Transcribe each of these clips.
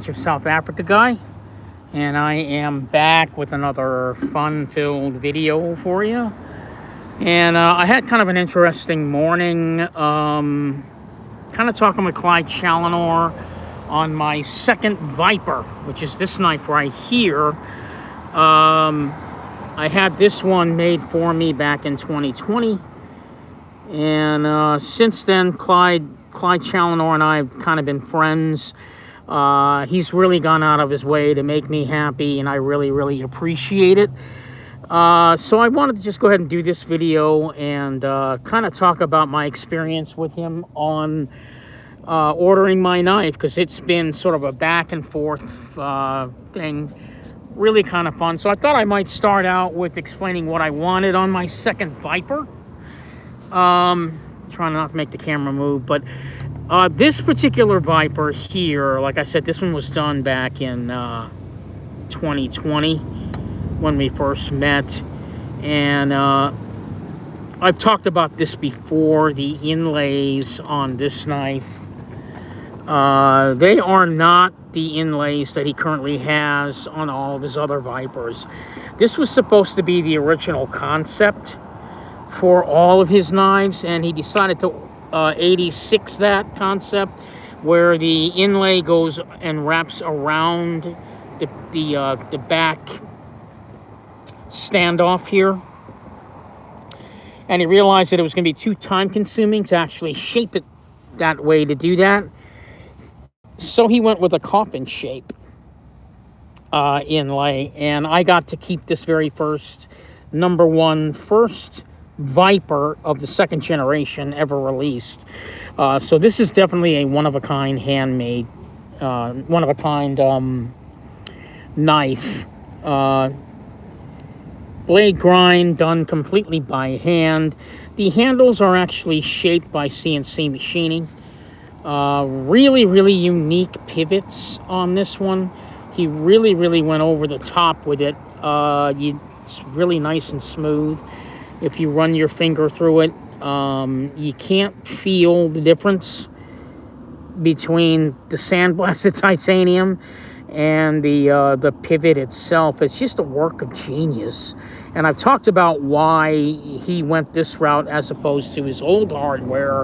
native South Africa guy, and I am back with another fun-filled video for you. And I had kind of an interesting morning, kind of talking with Clyde Challenor on my second Viper, which is this knife right here. I had this one made for me back in 2020, and since then Clyde Challenor and I have kind of been friends. He's really gone out of his way to make me happy, and I really appreciate it. So I wanted to just go ahead and do this video and kind of talk about my experience with him on ordering my knife, because it's been sort of a back and forth thing, really kind of fun. So I thought I might start out with explaining what I wanted on my second Viper. Trying not to make the camera move, but this particular Viper here, like I said, this one was done back in 2020 when we first met, and I've talked about this before. The inlays on this knife, they are not the inlays that he currently has on all of his other Vipers. This was supposed to be the original concept for all of his knives, and he decided to 86 that concept, where the inlay goes and wraps around the back standoff here, and he realized that it was going to be too time consuming to actually shape it that way to do that. So he went with a coffin shape inlay, and I got to keep this very first first Viper of the second generation ever released. So this is definitely a one-of-a-kind handmade, one-of-a-kind knife. Blade grind done completely by hand. The handles are actually shaped by CNC machining. Really unique pivots on this one. He really went over the top with it. It's really nice and smooth. If you run your finger through it, you can't feel the difference between the sandblasted titanium and the pivot itself. It's just a work of genius. And I've talked about why he went this route as opposed to his old hardware,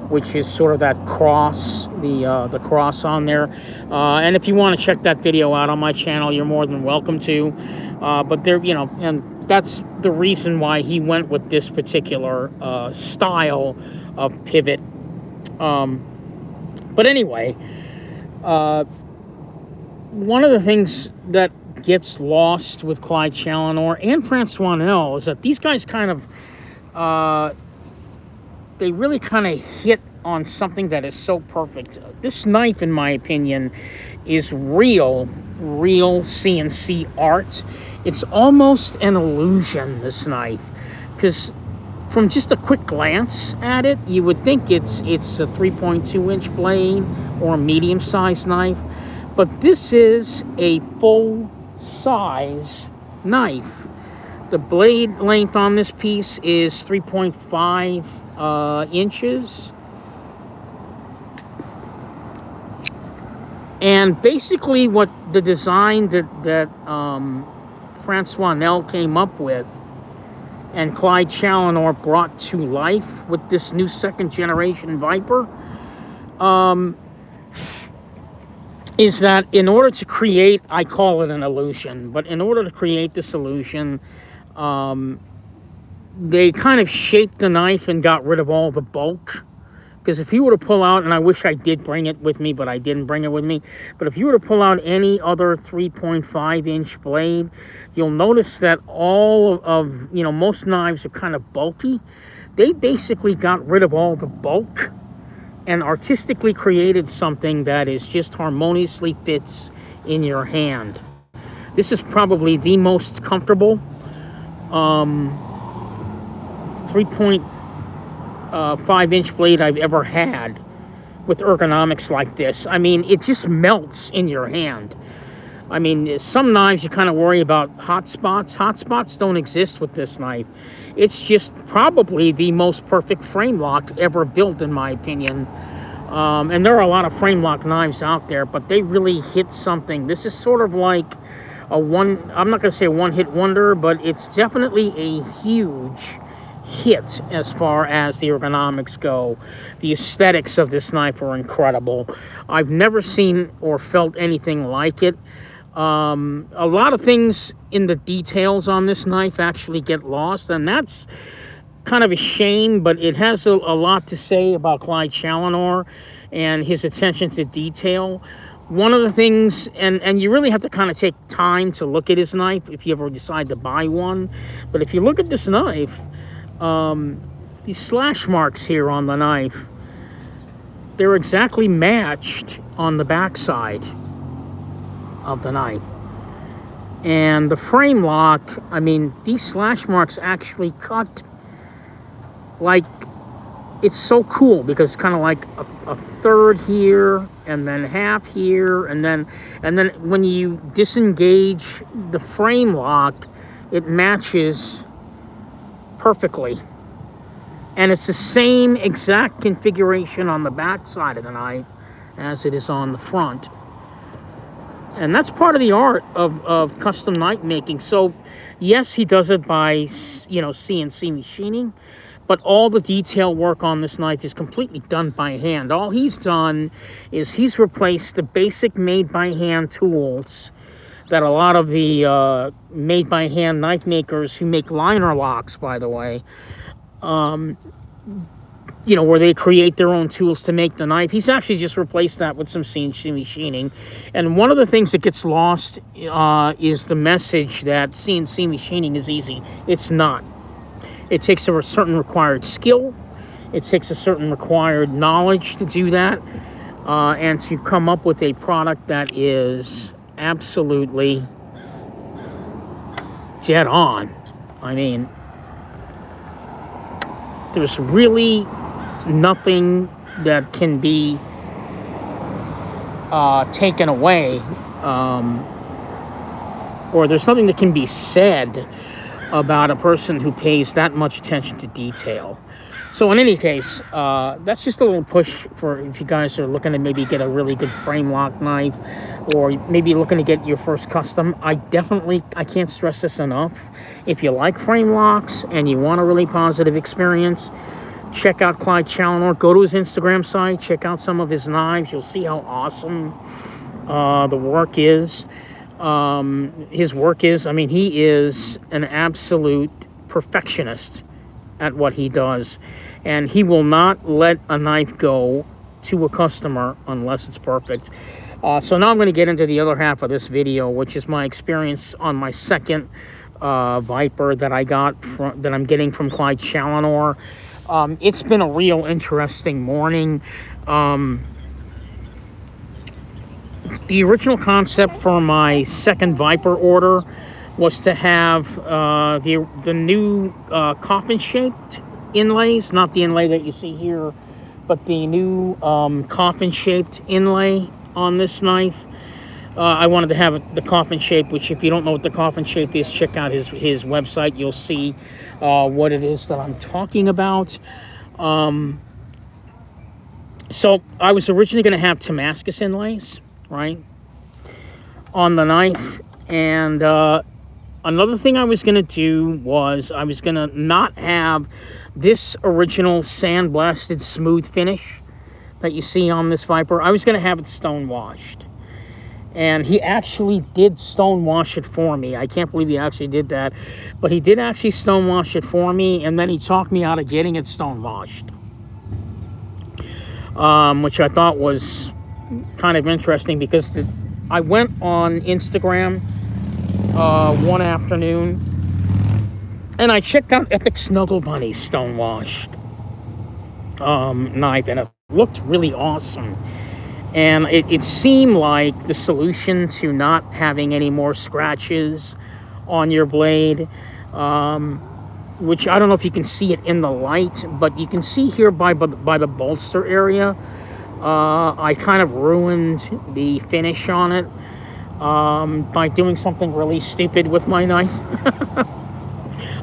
which is sort of that cross, the cross on there. And if you want to check that video out on my channel, you're more than welcome to. But there, and that's the reason why he went with this particular style of pivot. But anyway, one of the things that gets lost with Clyde Challenor and Francois Nell is that these guys kind of, they really kind of hit on something that is so perfect. This knife, in my opinion, is real CNC art. It's almost an illusion, this knife, because from just a quick glance at it, you would think it's a 3.2 inch blade or a medium-sized knife, but this is a full-size knife. The blade length on this piece is 3.5 inches. And basically what the design that Francois Nell came up with and Clyde Challenor brought to life with this new second generation Viper, is that in order to create, I call it an illusion, but in order to create this illusion, they kind of shaped the knife and got rid of all the bulk. Because if you were to pull out, and I wish I did bring it with me, but I didn't bring it with me, but if you were to pull out any other 3.5 inch blade, you'll notice that all of, most knives are kind of bulky. They basically got rid of all the bulk and artistically created something that is just harmoniously fits in your hand. This is probably the most comfortable 3.5 inch blade I've ever had with ergonomics like this. I mean, it just melts in your hand. I mean, some knives you kind of worry about hot spots. Hot spots don't exist with this knife. It's just probably the most perfect frame lock ever built, in my opinion. And there are a lot of frame lock knives out there, but they really hit something. This is sort of like I'm not going to say a one-hit wonder, but it's definitely a huge hit as far as the ergonomics go. The aesthetics of this knife are incredible. I've never seen or felt anything like it. A lot of things in the details on this knife actually get lost, and that's kind of a shame, but it has a lot to say about Clyde Challenor and his attention to detail. One of the things, and you really have to kind of take time to look at his knife if you ever decide to buy one, but if you look at this knife, these slash marks here on the knife, they're exactly matched on the backside of the knife. And the frame lock, I mean, these slash marks actually cut like, it's so cool because it's kind of like a third here and then half here, and then when you disengage the frame lock, it matches perfectly. And it's the same exact configuration on the back side of the knife as it is on the front. And that's part of the art of custom knife making. So yes, he does it by, CNC machining, but all the detail work on this knife is completely done by hand. All he's done is he's replaced the basic made-by-hand tools that a lot of the made-by-hand knife makers who make liner locks, by the way, where they create their own tools to make the knife. He's actually just replaced that with some CNC machining. And one of the things that gets lost is the message that CNC machining is easy. It's not. It takes a certain required skill. It takes a certain required knowledge to do that, and to come up with a product that is absolutely dead on. I mean, there's really nothing that can be taken away, or there's nothing that can be said about a person who pays that much attention to detail. So in any case, that's just a little push for if you guys are looking to maybe get a really good frame lock knife, or maybe looking to get your first custom. I can't stress this enough. If you like frame locks and you want a really positive experience, check out Clyde Challenor. Go to his Instagram site, check out some of his knives. You'll see how awesome the work is. His work is, he is an absolute perfectionist at what he does, and he will not let a knife go to a customer unless it's perfect. So now I'm going to get into the other half of this video, which is my experience on my second Viper that I'm getting from Clyde Challenor. It's been a real interesting morning. The original concept for my second Viper order was to have the new coffin-shaped inlays, not the inlay that you see here, but the new coffin-shaped inlay on this knife. I wanted to have the coffin shape, which if you don't know what the coffin shape is, check out his website. You'll see what it is that I'm talking about. So I was originally going to have Damascus inlays, right, on the knife. And another thing I was going to do was I was going to not have this original sandblasted smooth finish that you see on this Viper. I was going to have it stone washed. And he actually did stone wash it for me. I can't believe he actually did that. But he did actually stone wash it for me, and then he talked me out of getting it stone washed, which I thought was kind of interesting, because I went on Instagram one afternoon and I checked out Epic Snuggle Bunny's stone washed knife, and it looked really awesome. And it seemed like the solution to not having any more scratches on your blade, which I don't know if you can see it in the light, but you can see here by the bolster area, I kind of ruined the finish on it by doing something really stupid with my knife.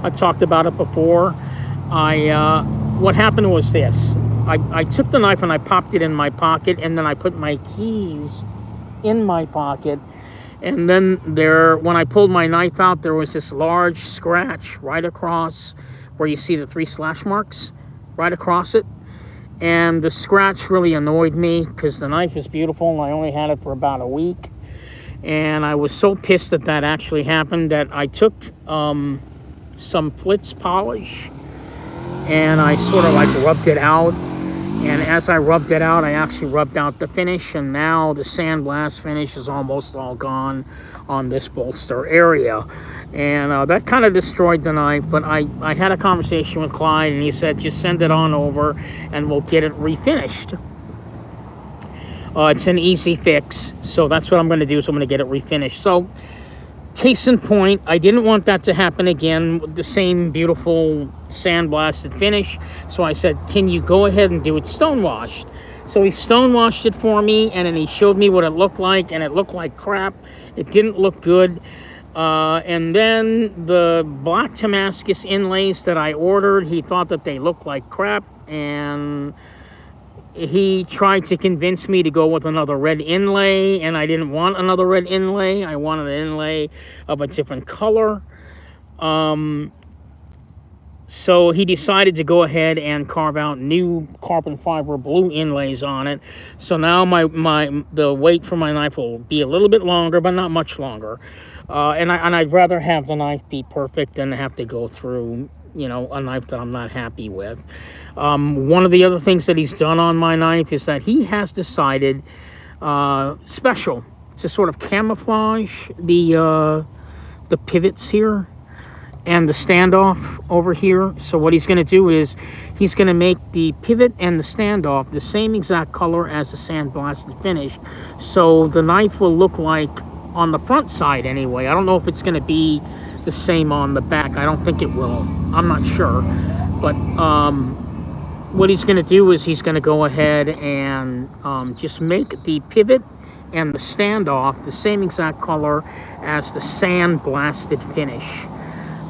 I've talked about it before. What happened was this. I took the knife and I popped it in my pocket, and then I put my keys in my pocket. And then when I pulled my knife out, there was this large scratch right across where you see the 3 slash marks, right across it. And the scratch really annoyed me because the knife is beautiful and I only had it for about a week. And I was so pissed that that actually happened that I took some Flitz polish and I sort of like rubbed it out. And as I rubbed it out, I actually rubbed out the finish, and now the sandblast finish is almost all gone on this bolster area. And that kind of destroyed the knife, but I had a conversation with Clyde, and he said, just send it on over, and we'll get it refinished. It's an easy fix, so that's what I'm going to do, is I'm going to get it refinished. So, case in point, I didn't want that to happen again with the same beautiful sandblasted finish. So I said, can you go ahead and do it stonewashed? So he stonewashed it for me, and then he showed me what it looked like, and it looked like crap. It didn't look good. And then the black Damascus inlays that I ordered, he thought that they looked like crap, and he tried to convince me to go with another red inlay, and I didn't want another red inlay. I wanted an inlay of a different color. So he decided to go ahead and carve out new carbon fiber blue inlays on it. So now the weight for my knife will be a little bit longer, but not much longer. And I'd rather have the knife be perfect than have to go through, you know, a knife that I'm not happy with. One of the other things that he's done on my knife is that he has decided special to sort of camouflage the pivots here and the standoff over here. So what he's going to do is he's going to make the pivot and the standoff the same exact color as the sandblasted finish. So the knife will look like, on the front side anyway, I don't know if it's going to be the same on the back. I don't think it will. I'm not sure. But what he's going to do is he's going to go ahead and just make the pivot and the standoff the same exact color as the sandblasted finish.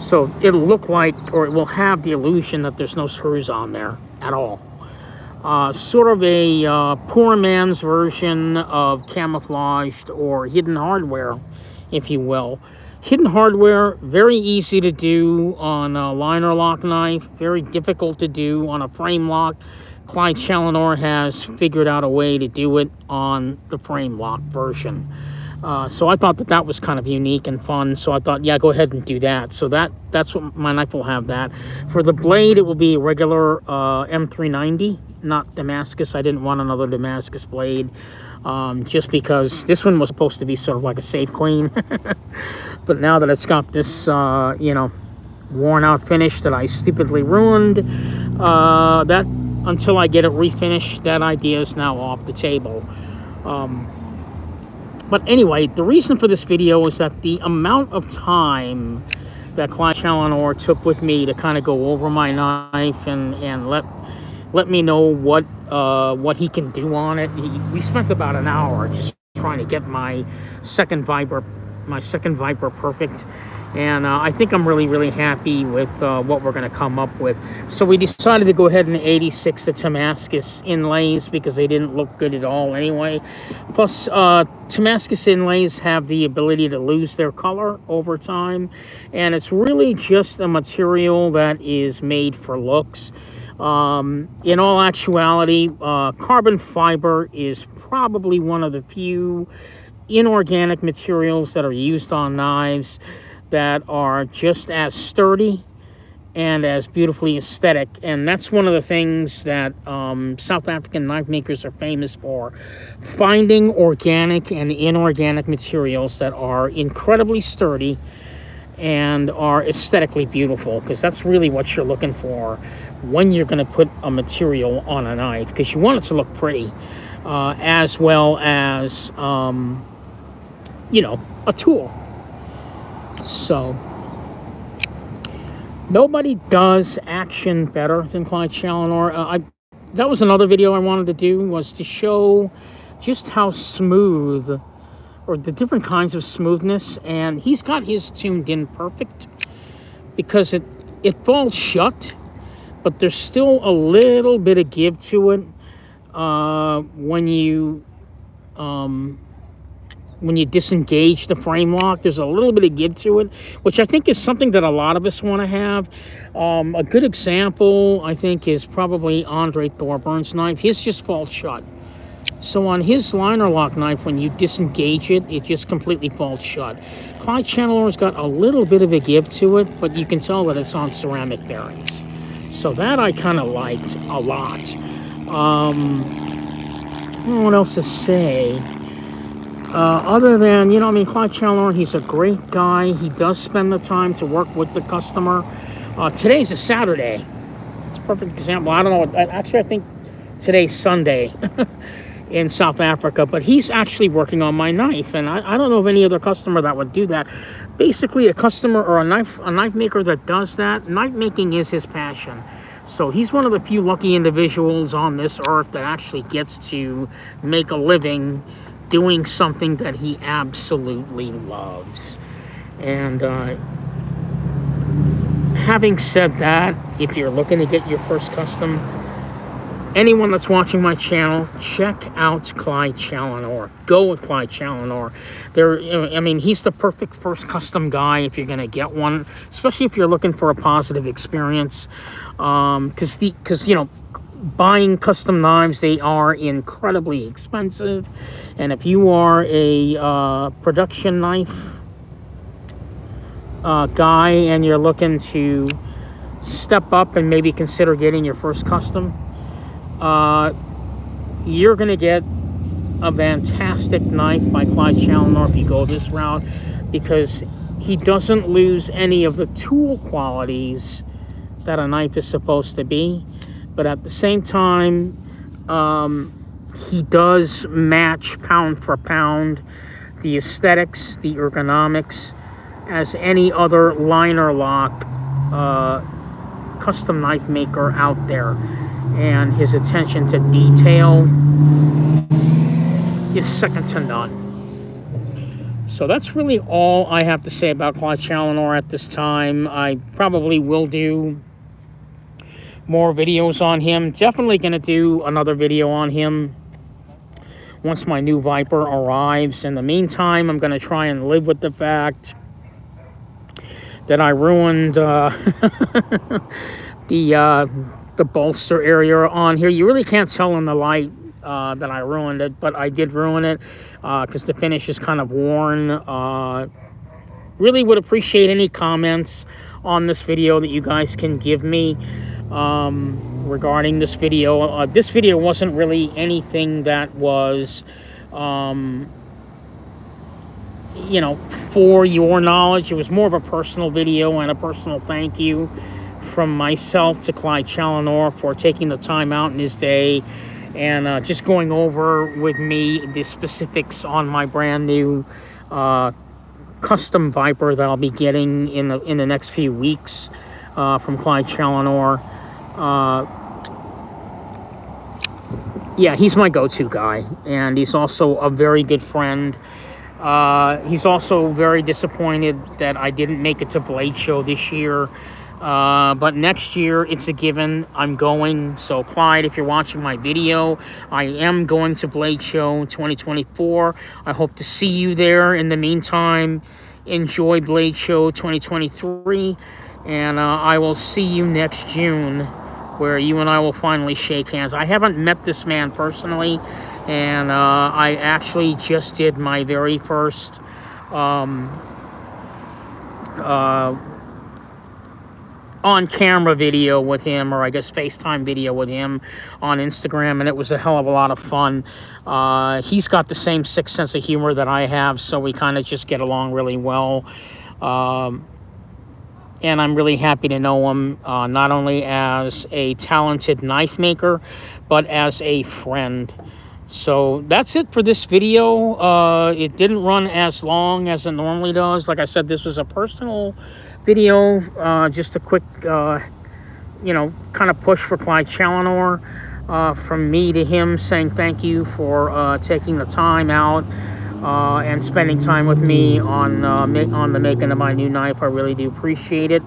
So it'll look like, or it will have the illusion that there's no screws on there at all. Sort of a poor man's version of camouflaged or hidden hardware, if you will. Hidden hardware, very easy to do on a liner lock knife, very difficult to do on a frame lock. Clyde Challenor has figured out a way to do it on the frame lock version. So I thought that was kind of unique and fun. So I thought, yeah, go ahead and do that. So that's what my knife will have. That for the blade, it will be a regular M390, not Damascus. I didn't want another Damascus blade, just because this one was supposed to be sort of like a safe clean. But now that it's got this, you know, worn out finish that I stupidly ruined, that until I get it refinished, that idea is now off the table. But anyway, the reason for this video is that the amount of time that Clyde Challenor took with me to kind of go over my knife and let me know what he can do on it. We spent about an hour just trying to get my second Viper perfect. And I think I'm really happy with what we're going to come up with. So we decided to go ahead and 86 the Damascus inlays because they didn't look good at all anyway. Plus, Damascus inlays have the ability to lose their color over time. And it's really just a material that is made for looks. In all actuality, carbon fiber is probably one of the few inorganic materials that are used on knives that are just as sturdy and as beautifully aesthetic. And that's one of the things that South African knife makers are famous for, finding organic and inorganic materials that are incredibly sturdy and are aesthetically beautiful, because that's really what you're looking for when you're going to put a material on a knife, because you want it to look pretty, as well as you know, a tool. So nobody does action better than Clyde Challenor. That was another video I wanted to do, was to show just how smooth, or the different kinds of smoothness. And he's got his tuned in perfect because it falls shut, but there's still a little bit of give to it when you disengage the frame lock. There's a little bit of give to it, which I think is something that a lot of us want to have. A good example, I think, is probably Andre Thorburns' knife. His just falls shut. So on his liner lock knife, when you disengage it, it just completely falls shut. Clyde Challenor's got a little bit of a give to it, but you can tell that it's on ceramic bearings. So that I kind of liked a lot. I don't know what else to say. Other than, Clyde Challenor, he's a great guy. He does spend the time to work with the customer. Today's a Saturday. It's a perfect example. I don't know. Actually, I think today's Sunday in South Africa, but he's actually working on my knife, and I don't know of any other customer that would do that. Basically, a customer or a knife maker that does that, knife making is his passion. So he's one of the few lucky individuals on this earth that actually gets to make a living doing something that he absolutely loves. And having said that, if you're looking to get your first custom, anyone that's watching my channel, check out Clyde Challenor. Go with Clyde Challenor. He's the perfect first custom guy if you're going to get one, especially if you're looking for a positive experience. Because buying custom knives, they are incredibly expensive, and if you are a production knife guy and you're looking to step up and maybe consider getting your first custom, you're going to get a fantastic knife by Clyde Challenor if you go this route, because he doesn't lose any of the tool qualities that a knife is supposed to be. But at the same time, he does match pound for pound the aesthetics, the ergonomics, as any other liner lock custom knife maker out there. And his attention to detail is second to none. So that's really all I have to say about Clyde Challenor at this time. I probably will do more videos on him. Definitely going to do another video on him once my new Viper arrives. In the meantime, I'm going to try and live with the fact that I ruined the bolster area on here. You really can't tell in the light that I ruined it, but I did ruin it because the finish is kind of worn. Really would appreciate any comments on this video that you guys can give me regarding this video. This video wasn't really anything that was for your knowledge. It was more of a personal video and a personal thank you from myself to Clyde Challenor for taking the time out in his day and just going over with me the specifics on my brand new custom Viper that I'll be getting in the next few weeks from Clyde Challenor. Yeah, he's my go-to guy, and he's also a very good friend. He's also very disappointed that I didn't make it to Blade Show this year. But next year, it's a given. I'm going. So, Clyde, if you're watching my video, I am going to Blade Show 2024. I hope to see you there. In the meantime, enjoy Blade Show 2023. And I will see you next June, where you and I will finally shake hands. I haven't met this man personally, and I actually just did my very first on-camera video with him, or I guess FaceTime video with him on Instagram, and it was a hell of a lot of fun. He's got the same sixth sense of humor that I have, so we kind of just get along really well. And I'm really happy to know him, not only as a talented knife maker, but as a friend. So that's it for this video. It didn't run as long as it normally does. Like I said, this was a personal video, just a quick, kind of push for Clyde Challenor, from me to him, saying thank you for taking the time out and spending time with me on the making of my new knife. I really do appreciate it.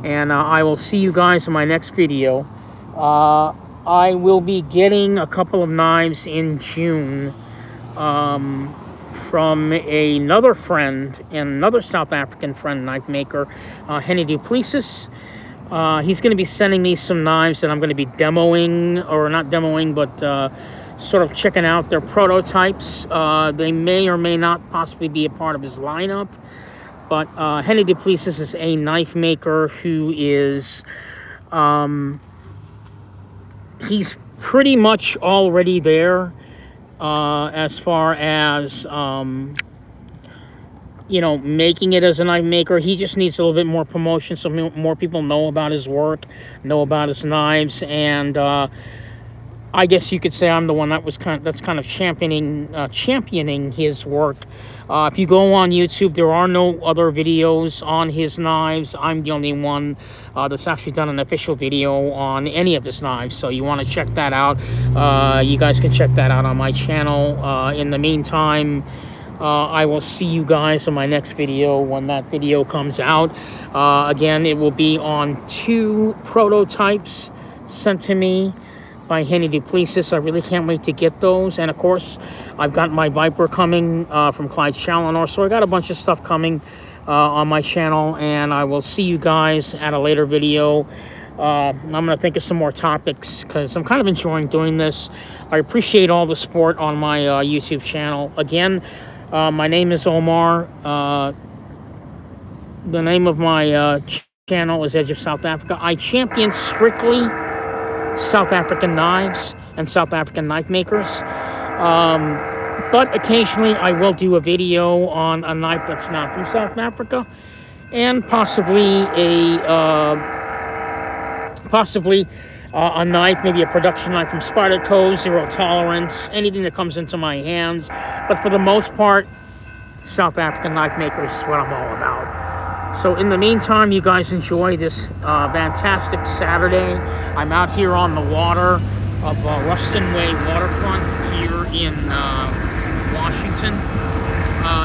And I will see you guys in my next video. I will be getting a couple of knives in June from another friend, and another South African friend, knife maker, Henny Duplessis. He's going to be sending me some knives that I'm going to be demoing, or not demoing, but sort of checking out their prototypes. They may or may not possibly be a part of his lineup, but Henny Duplessis is a knife maker who is, he's pretty much already there as far as, you know, making it as a knife maker. He just needs a little bit more promotion, so more people know about his work, know about his knives, and I guess you could say I'm the one that was kind of championing his work. If you go on YouTube, there are no other videos on his knives. I'm the only one that's actually done an official video on any of his knives, so you want to check that out. You guys can check that out on my channel. In the meantime, I will see you guys in my next video when that video comes out. Again, it will be on 2 prototypes sent to me by Henny Duplessis. I really can't wait to get those. And of course, I've got my Viper coming from Clyde Challenor. So I got a bunch of stuff coming on my channel, and I will see you guys at a later video. I'm going to think of some more topics because I'm kind of enjoying doing this. I appreciate all the support on my YouTube channel. Again, my name is Omar. The name of my channel is Edge of South Africa. I champion strictly South African knives and South African knife makers. But occasionally I will do a video on a knife that's not from South Africa, and possibly a knife, maybe a production knife from Spyderco, zero tolerance, anything that comes into my hands. But for the most part, South African knife makers is what I'm all about. So in the meantime, you guys enjoy this fantastic Saturday. I'm out here on the water of Ruston Way waterfront here in Washington.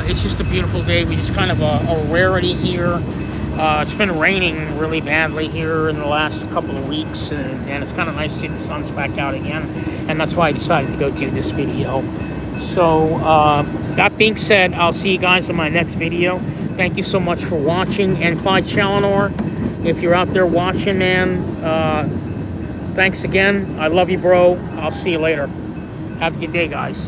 It's just a beautiful day. We just kind of a rarity here. It's been raining really badly here in the last couple of weeks, and it's kind of nice to see the sun's back out again, and that's why I decided to go do this video. So that being said, I'll see you guys in my next video. Thank you so much for watching. And Clyde Challenor, if you're out there watching, man, thanks again. I love you, bro. I'll see you later. Have a good day, guys.